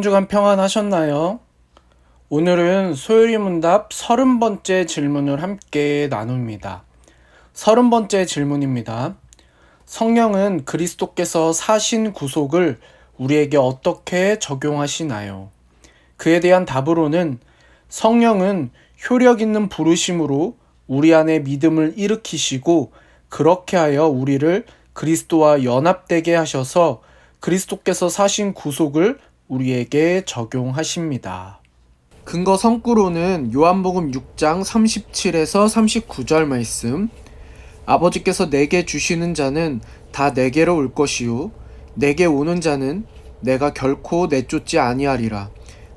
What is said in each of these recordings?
주간 평안하셨나요? 오늘은 소요리 문답 30번째 질문을 함께 나눕니다. 30번째 질문입니다. 성령은 그리스도께서 사신 구속을 우리에게 어떻게 적용하시나요? 그에 대한 답으로는 성령은 효력 있는 부르심으로 우리 안에 믿음을 일으키시고 그렇게 하여 우리를 그리스도와 연합되게 하셔서 그리스도께서 사신 구속을 우리에게 적용하십니다. 근거 성구로는 요한복음 6장 37에서 39절 말씀. 아버지께서 내게 주시는 자는 다 내게로 올 것이요 내게 오는 자는 내가 결코 내쫓지 아니하리라.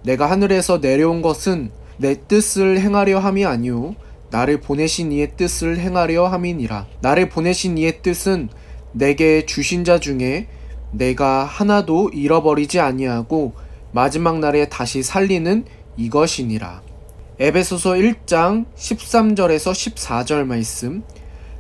내가 하늘에서 내려온 것은 내 뜻을 행하려 함이 아니요 나를 보내신 이의 뜻을 행하려 함이니라. 나를 보내신 이의 뜻은 내게 주신 자 중에 내가 하나도 잃어버리지 아니하고 마지막 날에 다시 살리는 이것이니라. 에베소서 1장 13절에서 14절 말씀.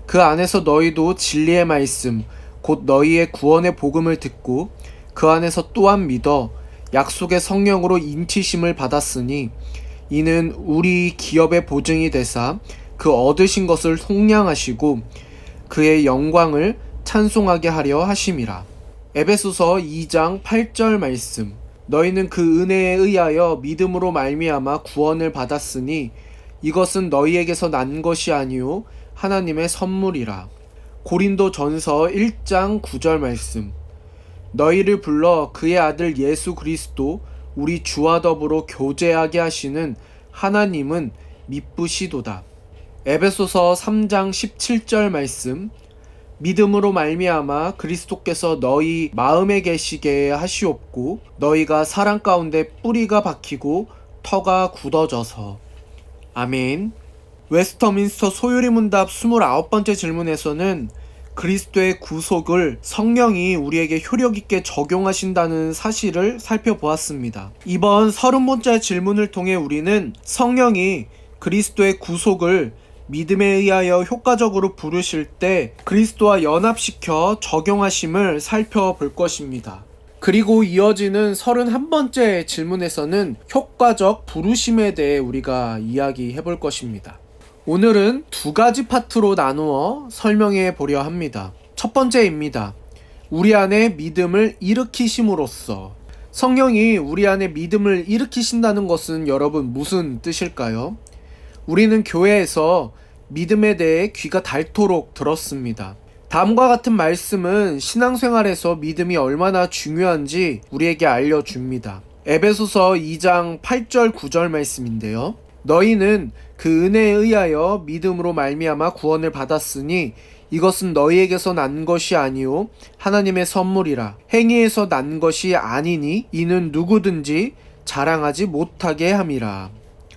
그 안에서 너희도 진리의 말씀 곧 너희의 구원의 복음을 듣고 그 안에서 또한 믿어 약속의 성령으로 인치심을 받았으니 이는 우리 기업의 보증이 되사 그 얻으신 것을 속량하시고 그의 영광을 찬송하게 하려 하심이라. 에베소서 2장 8절 말씀. 너희는 그 은혜에 의하여 믿음으로 말미암아 구원을 받았으니 이것은 너희에게서 난 것이 아니요 하나님의 선물이라. 고린도전서 1장 9절 말씀. 너희를 불러 그의 아들 예수 그리스도 우리 주와 더불어 교제하게 하시는 하나님은 미쁘시도다. 에베소서 3장 17절 말씀. 믿음으로 말미암아 그리스도께서 너희 마음에 계시게 하시옵고 너희가 사랑 가운데 뿌리가 박히고 터가 굳어져서. 아멘. 웨스터민스터 소요리 문답 29번째 질문에서는 그리스도의 구속을 성령이 우리에게 효력있게 적용하신다는 사실을 살펴보았습니다. 이번 30번째 질문을 통해 우리는 성령이 그리스도의 구속을 믿음에 의하여 효과적으로 부르실 때 그리스도와 연합시켜 적용하심을 살펴볼 것입니다. 그리고 이어지는 31번째 질문에서는 효과적 부르심에 대해 우리가 이야기해 볼 것입니다. 오늘은 두 가지 파트로 나누어 설명해 보려 합니다. 첫 번째입니다. 우리 안에 믿음을 일으키심으로써. 성령이 우리 안에 믿음을 일으키신다는 것은 여러분 무슨 뜻일까요? 우리는 교회에서 믿음에 대해 귀가 닳도록 들었습니다. 다음과 같은 말씀은 신앙생활에서 믿음이 얼마나 중요한지 우리에게 알려줍니다. 에베소서 2장 8절 9절 말씀인데요. 너희는 그 은혜에 의하여 믿음으로 말미암아 구원을 받았으니 이것은 너희에게서 난 것이 아니요 하나님의 선물이라. 행위에서 난 것이 아니니 이는 누구든지 자랑하지 못하게 함이라.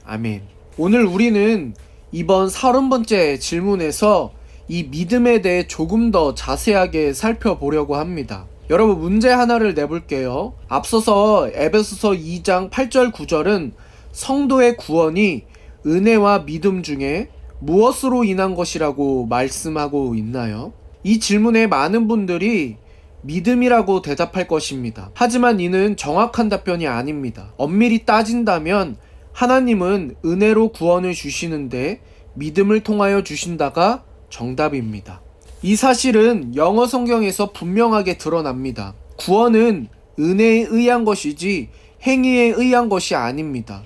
아멘. 오늘 우리는 이번 30번째 질문에서 이 믿음에 대해 조금 더 자세하게 살펴보려고 합니다. 여러분 문제 하나를 내볼게요. 앞서서 에베소서 2장 8절 9절은 성도의 구원이 은혜와 믿음 중에 무엇으로 인한 것이라고 말씀하고 있나요? 이 질문에 많은 분들이 믿음이라고 대답할 것입니다. 하지만 이는 정확한 답변이 아닙니다. 엄밀히 따진다면 하나님은 은혜로 구원을 주시는데 믿음을 통하여 주신다가 정답입니다. 이 사실은 영어 성경에서 분명하게 드러납니다. 구원은 은혜에 의한 것이지 행위에 의한 것이 아닙니다.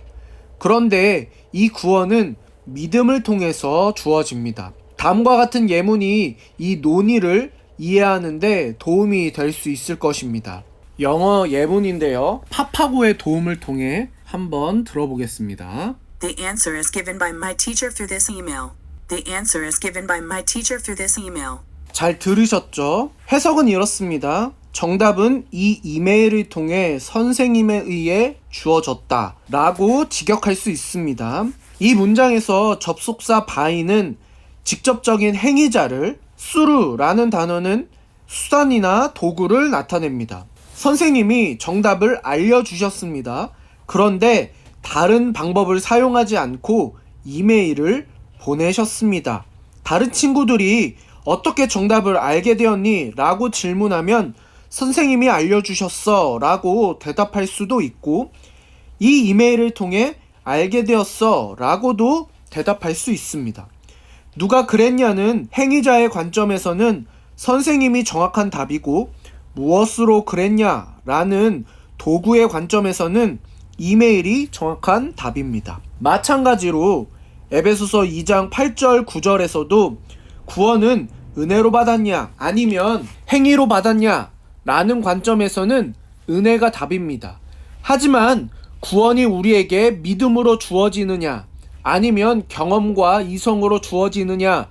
그런데 이 구원은 믿음을 통해서 주어집니다. 다음과 같은 예문이 이 논의를 이해하는데 도움이 될 수 있을 것입니다. 영어 예문인데요. 파파고의 도움을 통해 한번 들어보겠습니다. The answer is given by my teacher through this email. The answer is given by my teacher through this email. 잘 들으셨죠? 해석은 이렇습니다. 정답은 이 이메일을 통해 선생님에 의해 주어졌다 라고 직역할 수 있습니다. 이 문장에서 접속사 by는 직접적인 행위자를, 수루라는 단어는 수단이나 도구를 나타냅니다. 선생님이 정답을 알려주셨습니다. 그런데 다른 방법을 사용하지 않고 이메일을 보내셨습니다. 다른 친구들이 어떻게 정답을 알게 되었니? 라고 질문하면 선생님이 알려주셨어 라고 대답할 수도 있고, 이 이메일을 통해 알게 되었어 라고도 대답할 수 있습니다. 누가 그랬냐는 행위자의 관점에서는 선생님이 정확한 답이고, 무엇으로 그랬냐 라는 도구의 관점에서는 이메일이 정확한 답입니다. 마찬가지로 에베소서 2장 8절 9절에서도 구원은 은혜로 받았냐 아니면 행위로 받았냐 라는 관점에서는 은혜가 답입니다. 하지만 구원이 우리에게 믿음으로 주어지느냐 아니면 경험과 이성으로 주어지느냐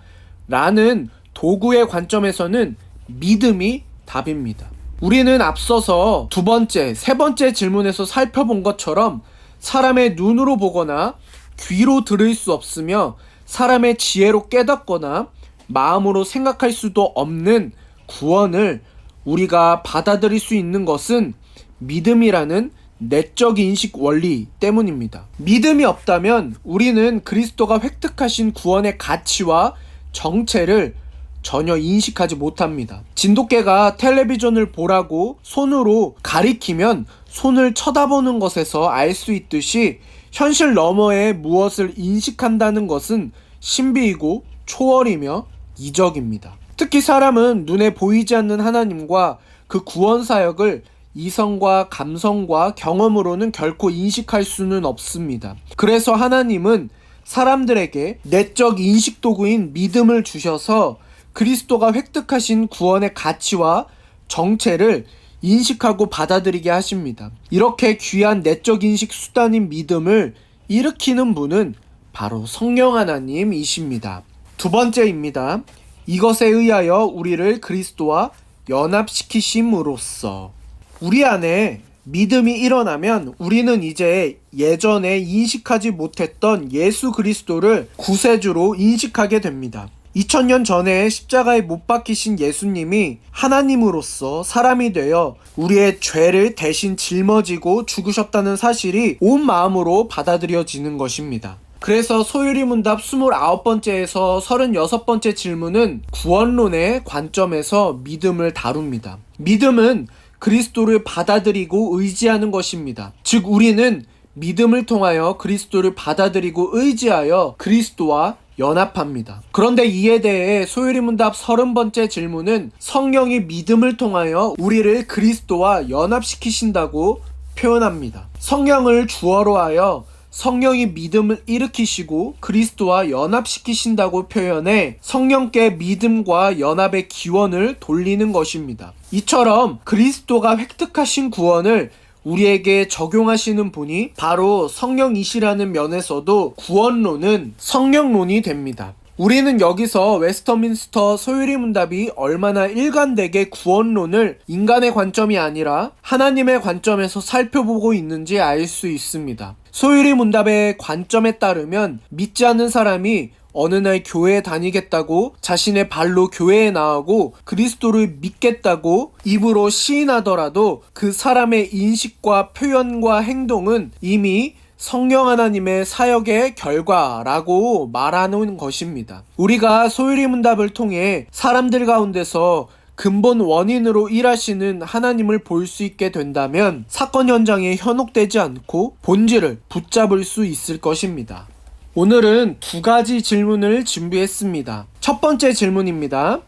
라는 도구의 관점에서는 믿음이 답입니다. 우리는 앞서서 두 번째, 세 번째 질문에서 살펴본 것처럼 사람의 눈으로 보거나 귀로 들을 수 없으며 사람의 지혜로 깨닫거나 마음으로 생각할 수도 없는 구원을 우리가 받아들일 수 있는 것은 믿음이라는 내적 인식 원리 때문입니다. 믿음이 없다면 우리는 그리스도가 획득하신 구원의 가치와 정체를 전혀 인식하지 못합니다. 진돗개가 텔레비전을 보라고 손으로 가리키면 손을 쳐다보는 것에서 알 수 있듯이 현실 너머의 무엇을 인식한다는 것은 신비이고 초월이며 이적입니다. 특히 사람은 눈에 보이지 않는 하나님과 그 구원 사역을 이성과 감성과 경험으로는 결코 인식할 수는 없습니다. 그래서 하나님은 사람들에게 내적 인식 도구인 믿음을 주셔서 그리스도가 획득하신 구원의 가치와 정체를 인식하고 받아들이게 하십니다. 이렇게 귀한 내적 인식 수단인 믿음을 일으키는 분은 바로 성령 하나님이십니다. 두 번째입니다. 이것에 의하여 우리를 그리스도와 연합시키심으로써. 우리 안에 믿음이 일어나면 우리는 이제 예전에 인식하지 못했던 예수 그리스도를 구세주로 인식하게 됩니다. 2000년 전에 십자가에 못 박히신 예수님이 하나님으로서 사람이 되어 우리의 죄를 대신 짊어지고 죽으셨다는 사실이 온 마음으로 받아들여지는 것입니다. 그래서 소율이 문답 29번째에서 36번째 질문은 구원론의 관점에서 믿음을 다룹니다. 믿음은 그리스도를 받아들이고 의지하는 것입니다. 즉 우리는 믿음을 통하여 그리스도를 받아들이고 의지하여 그리스도와 연합합니다. 그런데 이에 대해 소율이 문답 30번째 질문은 성령이 믿음을 통하여 우리를 그리스도와 연합시키신다고 표현합니다. 성령을 주어로 하여 성령이 믿음을 일으키시고 그리스도와 연합시키신다고 표현해 성령께 믿음과 연합의 기원을 돌리는 것입니다. 이처럼 그리스도가 획득하신 구원을 우리에게 적용하시는 분이 바로 성령이시라는 면에서도 구원론은 성령론이 됩니다. 우리는 여기서 웨스터민스터 소율이 문답이 얼마나 일관되게 구원론을 인간의 관점이 아니라 하나님의 관점에서 살펴보고 있는지 알 수 있습니다. 소율이 문답의 관점에 따르면 믿지 않는 사람이 어느 날 교회에 다니겠다고 자신의 발로 교회에 나가고 그리스도를 믿겠다고 입으로 시인하더라도 그 사람의 인식과 표현과 행동은 이미 성령 하나님의 사역의 결과라고 말하는 것입니다. 우리가 소율이 문답을 통해 사람들 가운데서 근본 원인으로 일하시는 하나님을 볼 수 있게 된다면 사건 현장에 현혹되지 않고 본질을 붙잡을 수 있을 것입니다. 오늘은 두 가지 질문을 준비했습니다. 첫 번째 질문입니다.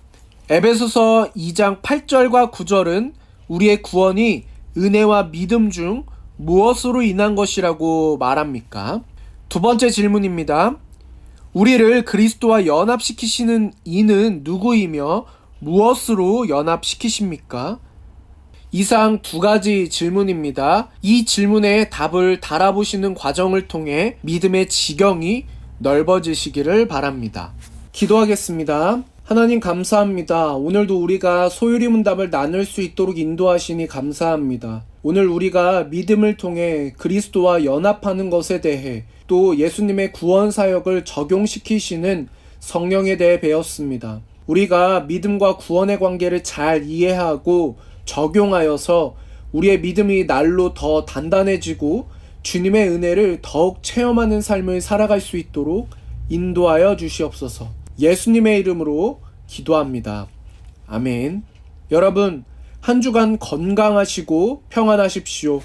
에베소서 2장 8절과 9절은 우리의 구원이 은혜와 믿음 중 무엇으로 인한 것이라고 말합니까? 두 번째 질문입니다. 우리를 그리스도와 연합시키시는 이는 누구이며 무엇으로 연합시키십니까? 이상 두 가지 질문입니다. 이 질문에 답을 달아보시는 과정을 통해 믿음의 지경이 넓어지시기를 바랍니다. 기도하겠습니다. 하나님 감사합니다. 오늘도 우리가 소율이 문답을 나눌 수 있도록 인도하시니 감사합니다. 오늘 우리가 믿음을 통해 그리스도와 연합하는 것에 대해 또 예수님의 구원 사역을 적용시키시는 성령에 대해 배웠습니다. 우리가 믿음과 구원의 관계를 잘 이해하고 적용하여서 우리의 믿음이 날로 더 단단해지고 주님의 은혜를 더욱 체험하는 삶을 살아갈 수 있도록 인도하여 주시옵소서. 예수님의 이름으로 기도합니다. 아멘. 여러분, 한 주간 건강하시고 평안하십시오.